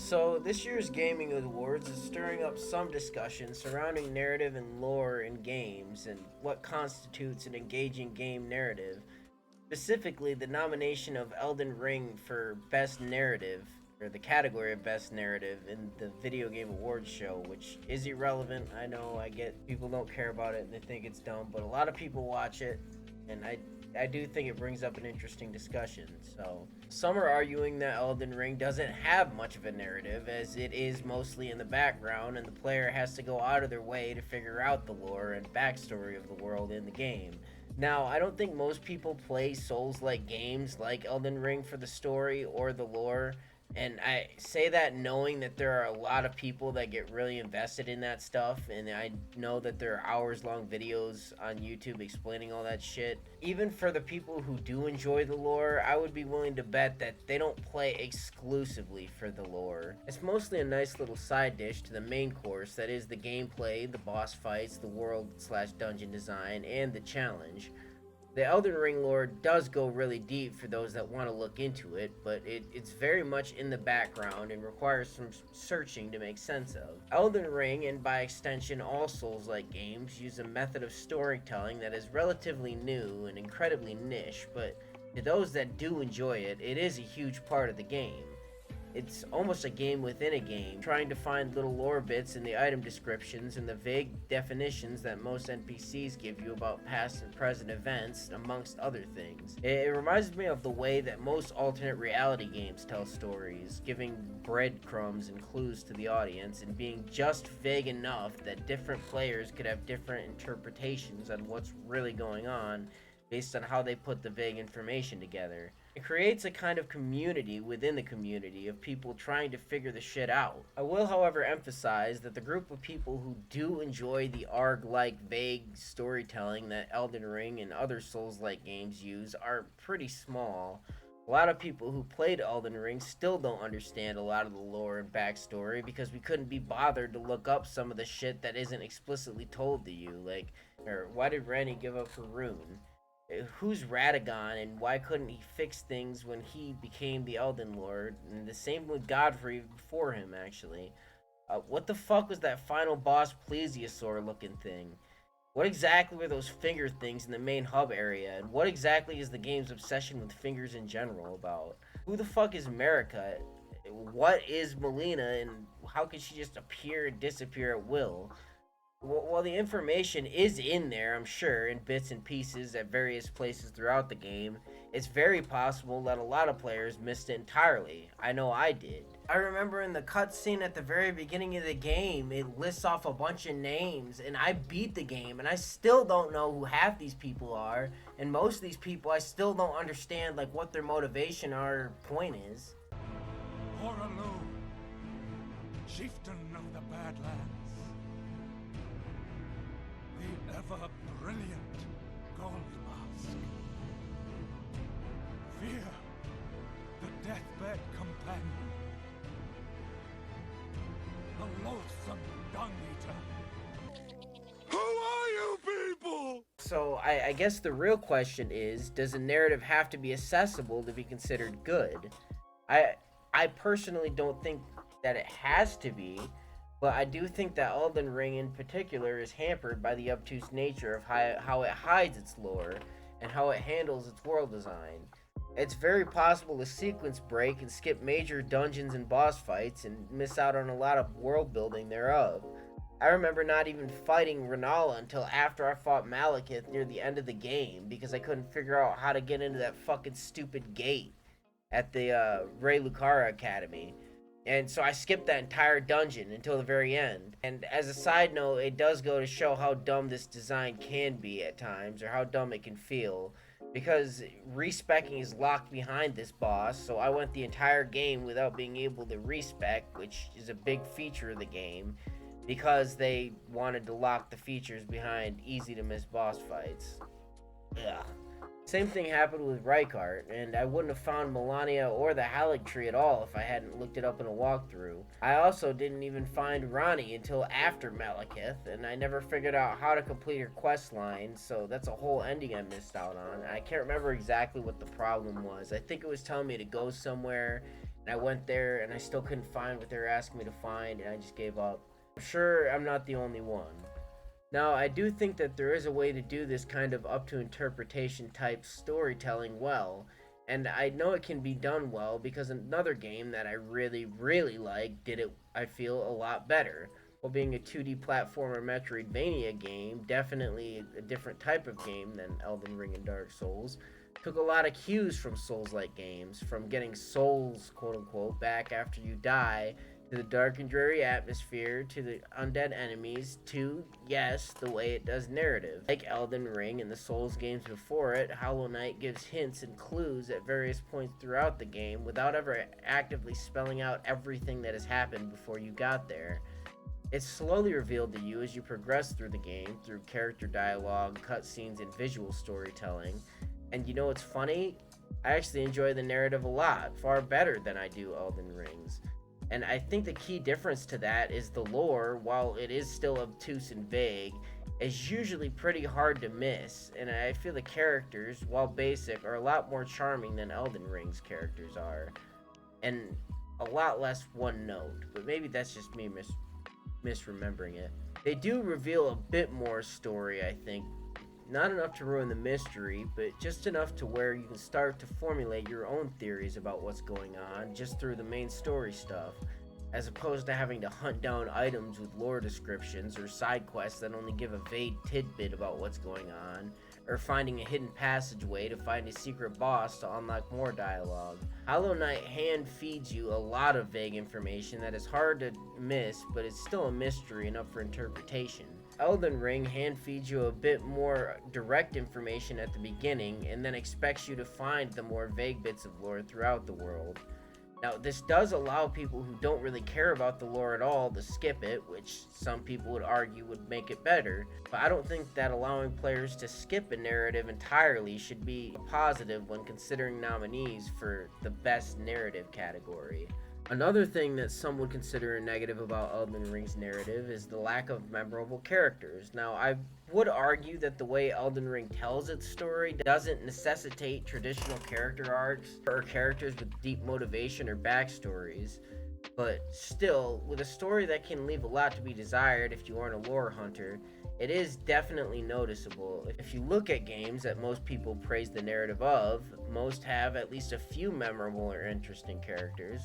So, this year's Gaming Awards is stirring up some discussion surrounding narrative and lore in games and what constitutes an engaging game narrative. Specifically, the nomination of Elden Ring for Best Narrative, or the category of Best Narrative in the Video Game Awards show, which is irrelevant. I know, I get people don't care about it and they think it's dumb, but a lot of people watch it, and I do think it brings up an interesting discussion. So, some are arguing that Elden Ring doesn't have much of a narrative, as it is mostly in the background, and the player has to go out of their way to figure out the lore and backstory of the world in the game. Now, I don't think most people play Souls-like games like Elden Ring for the story or the lore, and I say that knowing that there are a lot of people that get really invested in that stuff, and I know that there are hours-long videos on YouTube explaining all that shit. Even for the people who do enjoy the lore, I would be willing to bet that they don't play exclusively for the lore. It's mostly a nice little side dish to the main course that is the gameplay, the boss fights, the world/dungeon design, and the challenge. The Elden Ring lore does go really deep for those that want to look into it, but it's very much in the background and requires some searching to make sense of. Elden Ring, and by extension all Souls-like games, use a method of storytelling that is relatively new and incredibly niche, but to those that do enjoy it, it is a huge part of the game. It's almost a game within a game, trying to find little lore bits in the item descriptions and the vague definitions that most NPCs give you about past and present events, amongst other things. It reminds me of the way that most alternate reality games tell stories, giving breadcrumbs and clues to the audience, and being just vague enough that different players could have different interpretations on what's really going on based on how they put the vague information together. It creates a kind of community within the community of people trying to figure the shit out. I will, however, emphasize that the group of people who do enjoy the ARG-like vague storytelling that Elden Ring and other Souls-like games use are pretty small. A lot of people who played Elden Ring still don't understand a lot of the lore and backstory because we couldn't be bothered to look up some of the shit that isn't explicitly told to you, like, or why did Ranni give up her rune? Who's Radagon, and why couldn't he fix things when he became the Elden Lord? And the same with Godfrey before him, actually. What the fuck was that final boss plesiosaur looking thing? What exactly were those finger things in the main hub area? And what exactly is the game's obsession with fingers in general about? Who the fuck is Marika? What is Melina, and how can she just appear and disappear at will? Well, the information is in there, I'm sure, in bits and pieces at various places throughout the game. It's very possible that a lot of players missed it entirely. I know I did. I remember in the cutscene at the very beginning of the game, it lists off a bunch of names, and I beat the game, and I still don't know who half these people are, and most of these people I still don't understand, like, what their motivation or point is. Horalu, chieftain of the Badlands. The ever-brilliant Gold Mask. Fear, the deathbed companion. The loathsome Dung Eater. Who are you people? So, I guess the real question is, does a narrative have to be accessible to be considered good? I personally don't think that it has to be, but I do think that Elden Ring in particular is hampered by the obtuse nature of how it hides its lore and how it handles its world design. It's very possible to sequence break and skip major dungeons and boss fights and miss out on a lot of world building thereof. I remember not even fighting Rennala until after I fought Malekith near the end of the game because I couldn't figure out how to get into that fucking stupid gate at the Rey Lucara Academy. And so I skipped that entire dungeon until the very end. And as a side note, it does go to show how dumb this design can be at times, or how dumb it can feel. Because respecking is locked behind this boss, so I went the entire game without being able to respec, which is a big feature of the game, because they wanted to lock the features behind easy to miss boss fights. Ugh. Same thing happened with Rykart, and I wouldn't have found Melania or the Halig tree at all if I hadn't looked it up in a walkthrough. I also didn't even find Ranni until after Malekith, and I never figured out how to complete her quest line, so that's a whole ending I missed out on. I can't remember exactly what the problem was. I think it was telling me to go somewhere, And I went there and I still couldn't find what they were asking me to find, and I just gave up. I'm sure I'm not the only one. Now, I do think that there is a way to do this kind of up to interpretation type storytelling well, and I know it can be done well because another game that I really, really like did it, I feel, a lot better. While being a 2D platformer Metroidvania game, definitely a different type of game than Elden Ring and Dark Souls, took a lot of cues from Souls-like games, from getting souls, quote-unquote, back after you die, to the dark and dreary atmosphere, to the undead enemies, to, yes, the way it does narrative. Like Elden Ring and the Souls games before it, Hollow Knight gives hints and clues at various points throughout the game without ever actively spelling out everything that has happened before you got there. It's slowly revealed to you as you progress through the game, through character dialogue, cutscenes, and visual storytelling. And you know what's funny? I actually enjoy the narrative a lot, far better than I do Elden Ring's. And I think the key difference to that is the lore, while it is still obtuse and vague, is usually pretty hard to miss. And I feel the characters, while basic, are a lot more charming than Elden Ring's characters are. And a lot less one note, but maybe that's just me misremembering it. They do reveal a bit more story, I think. Not enough to ruin the mystery, but just enough to where you can start to formulate your own theories about what's going on just through the main story stuff, as opposed to having to hunt down items with lore descriptions or side quests that only give a vague tidbit about what's going on, or finding a hidden passageway to find a secret boss to unlock more dialogue. Hollow Knight hand feeds you a lot of vague information that is hard to miss, but it's still a mystery and up for interpretation. Elden Ring hand feeds you a bit more direct information at the beginning and then expects you to find the more vague bits of lore throughout the world. Now, this does allow people who don't really care about the lore at all to skip it, which some people would argue would make it better, but I don't think that allowing players to skip a narrative entirely should be positive when considering nominees for the best narrative category. Another thing that some would consider a negative about Elden Ring's narrative is the lack of memorable characters. Now, I would argue that the way Elden Ring tells its story doesn't necessitate traditional character arcs or characters with deep motivation or backstories, but still, with a story that can leave a lot to be desired if you aren't a lore hunter, it is definitely noticeable. If you look at games that most people praise the narrative of, most have at least a few memorable or interesting characters.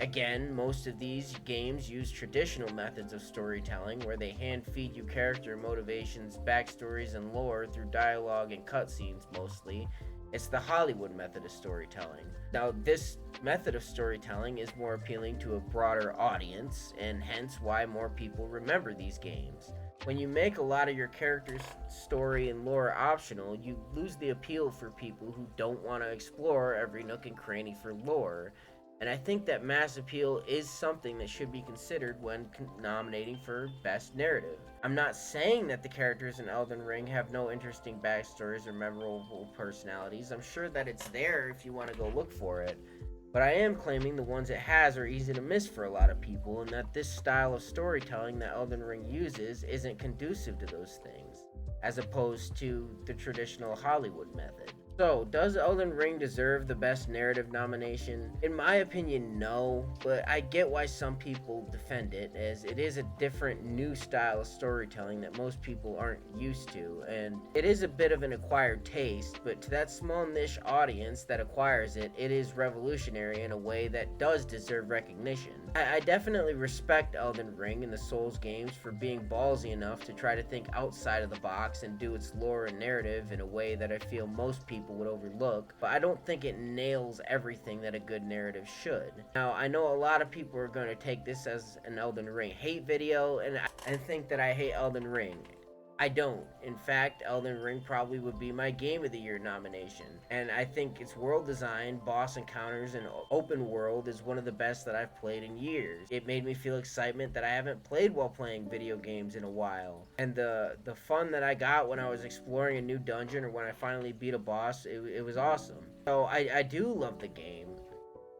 Again, most of these games use traditional methods of storytelling where they hand feed you character motivations, backstories, and lore through dialogue and cutscenes mostly. It's the Hollywood method of storytelling. Now, this method of storytelling is more appealing to a broader audience, and hence why more people remember these games. When you make a lot of your character's story and lore optional, you lose the appeal for people who don't want to explore every nook and cranny for lore. And I think that mass appeal is something that should be considered when nominating for Best Narrative. I'm not saying that the characters in Elden Ring have no interesting backstories or memorable personalities. I'm sure that it's there if you want to go look for it. But I am claiming the ones it has are easy to miss for a lot of people, and that this style of storytelling that Elden Ring uses isn't conducive to those things, as opposed to the traditional Hollywood method. So, does Elden Ring deserve the Best Narrative nomination? In my opinion, no, but I get why some people defend it, as it is a different, new style of storytelling that most people aren't used to, and it is a bit of an acquired taste, but to that small niche audience that acquires it, it is revolutionary in a way that does deserve recognition. I definitely respect Elden Ring and the Souls games for being ballsy enough to try to think outside of the box and do its lore and narrative in a way that I feel most people would overlook, but I don't think it nails everything that a good narrative should. Now, I know a lot of people are going to take this as an Elden Ring hate video, and think that I hate Elden Ring. I don't. In fact, Elden Ring probably would be my Game of the Year nomination. And I think its world design, boss encounters, and open world is one of the best that I've played in years. It made me feel excitement that I haven't played while playing video games in a while. And the fun that I got when I was exploring a new dungeon or when I finally beat a boss, it was awesome. So I do love the game.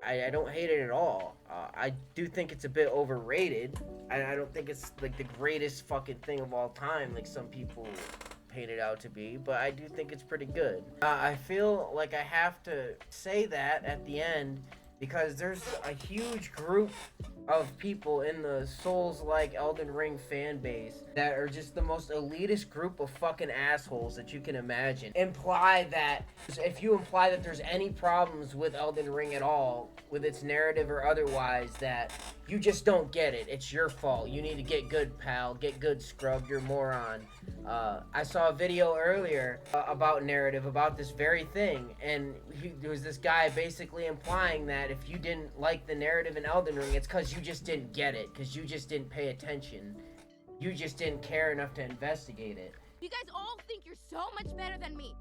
I don't hate it at all. I do think it's a bit overrated. I don't think it's like the greatest fucking thing of all time like some people paint it out to be, but I do think it's pretty good. I feel like I have to say that at the end because there's a huge group of people in the Souls-like Elden Ring fan base that are just the most elitist group of fucking assholes that you can imagine. If you imply that there's any problems with Elden Ring at all, with its narrative or otherwise, that you just don't get it. It's your fault. You need to get good, pal. Get good, scrub. You're a moron. I saw a video earlier about narrative, about this very thing, and there was this guy basically implying that if you didn't like the narrative in Elden Ring, it's because you just didn't get it, because you just didn't pay attention. You just didn't care enough to investigate it. You guys all think you're so much better than me.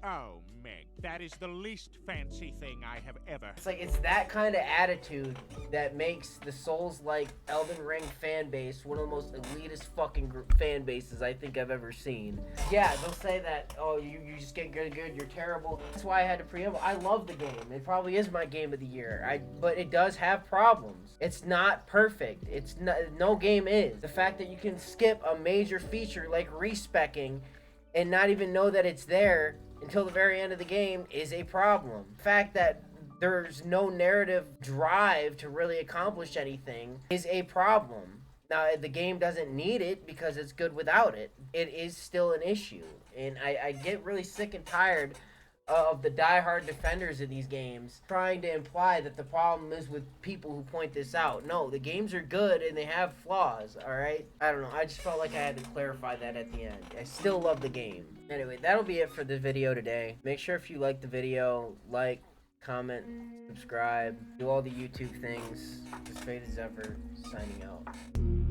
Oh, Meg, that is the least fancy thing I have ever... It's like, it's that kind of attitude that makes the Souls-like Elden Ring fan base one of the most elitist fucking fan bases I think I've ever seen. Yeah, they'll say that, oh, you just get good, you're terrible. That's why I had to preamble. I love the game. It probably is my game of the year. But it does have problems. It's not perfect. It's not, no game is. The fact that you can skip a major feature like respecking and not even know that it's there until the very end of the game is a problem. The fact that there's no narrative drive to really accomplish anything is a problem. Now, the game doesn't need it because it's good without it. It is still an issue. And I get really sick and tired of the diehard defenders of these games trying to imply that the problem is with people who point this out. No, the games are good and they have flaws, alright? I don't know, I just felt like I had to clarify that at the end. I still love the game. Anyway, that'll be it for the video today. Make sure if you like the video, like, comment, subscribe, do all the YouTube things. As Fade as Ever, signing out.